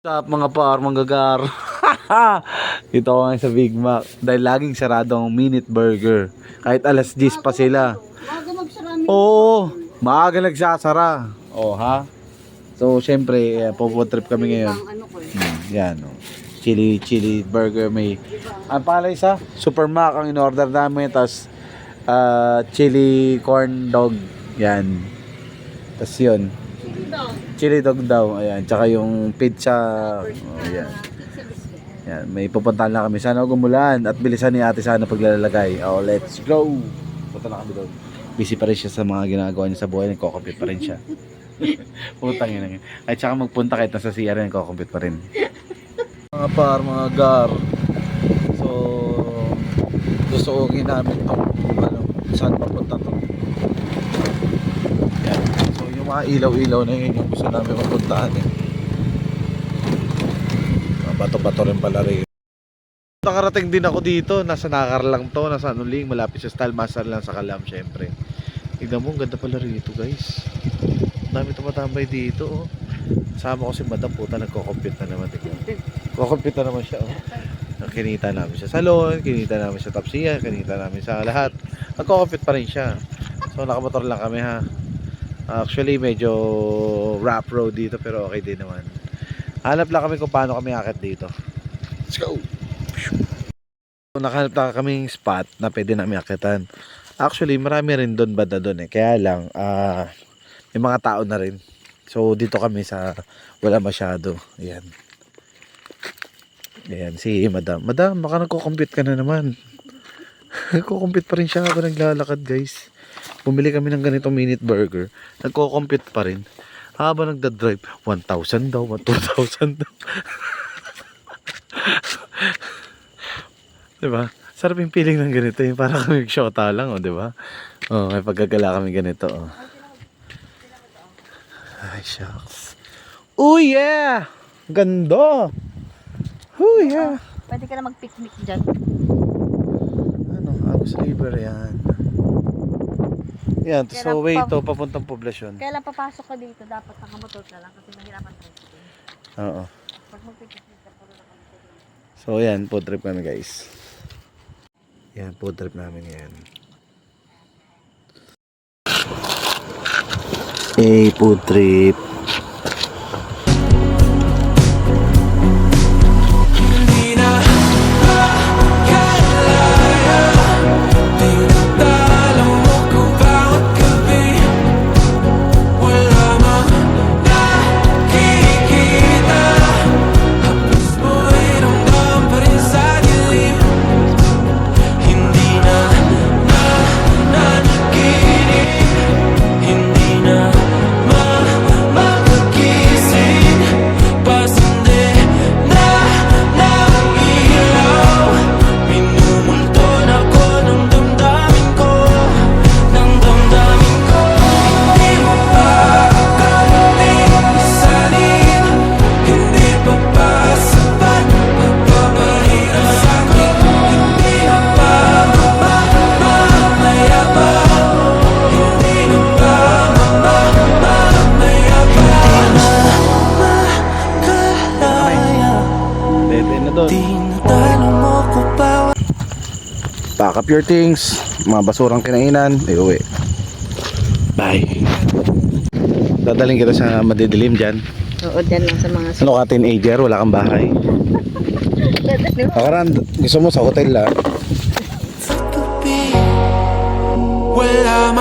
What's up mga par, manggagar. Dito ako ngayon sa Big Mac dahil laging sarado ang Minute Burger. Kahit alas 10 pa sila. Maaga magsara. Oo, maaga nagsasara. Oh, ha? So, syempre, po-trip kami ngayon. Yan, oh. Chili burger may. Ang palay sa Super Mac ang in-order namin. Tapos, chili corn dog. Yan. Tapos yun. Chili dog daw. Ayan. Tsaka yung pizza. Oh, ayan. Yan. May pupuntahan na kami. Sana gumulan. At bilisan ni ate sana paglalagay. Oh, let's go. Punta na kami doon. Busy pa rin siya sa mga ginagawa niya sa buhay. Nagko-compute pa rin siya. Putang yun. At saka magpunta kahit nasa CR nagko-compute pa rin. Mga par, mga gar. So, gusto ko ginamit itong saan papunta to. Yan. So, yung mga ilaw-ilaw na yun yung gusto namin mapuntahan eh. Bato-bato rin pala rin. Nakarating din ako dito. Nasa Nakar lang to. Nasa Anuling. Malapit sa Style Master lang sa Kalam syempre. Tignan mo, ang ganda pala rito guys. Dami tumatambay dito oh. Sama ko si Madam puta. Nagko-compute na naman. Nagko-compute na naman siya oh. Kinita namin siya sa salon. Kinita namin sa Tapsiya. Kinita namin sa lahat. Nagko-compute pa rin siya. So nakamotor lang kami ha. Actually medyo rough road dito pero okay din naman. Hanap lang kami kung paano kami akit dito. Let's go! Nakahanap lang kaming spot na pwede namin akitan. Actually marami rin doon banda doon eh. Kaya lang may mga tao na rin. So dito kami sa wala masyado. Ayan. Ayan si Madam. Madam baka nagko-compute ka na naman. Nagko-compute pa rin siya habang naglalakad guys. Bumili kami ng ganitong minute burger. Nagko-compute pa rin. Habang nagda-drive, 1,000 daw, 2,000 daw. Diba? Sarap yung feeling ng ganito. Yung parang kami shota lang, oh, diba? Oh, may pagkagala kami ganito, oh. Ay, shucks. Oh, yeah! Ganda! Oh, yeah! Pwede ka na mag-picnic dyan. Ano, Agus River yan. Yan, so way to papuntang poblasyon. Kaya lang papasok ka dito, dapat nakamotor ka lang kasi mahirapan tricycle. Oo. Pag mag-picnic ka, puro nakamotor. So yan, food trip kami guys. Yan, food trip namin yan. Food trip. Pack up your things, mga basurang kinainan, uwi. Bye. Dadaling kita sa madidilim dyan. Oo, dyan lang sa mga... Ano ka, teenager? Wala kang bahay. Pakaran, gusto mo sa hotel lang. Wala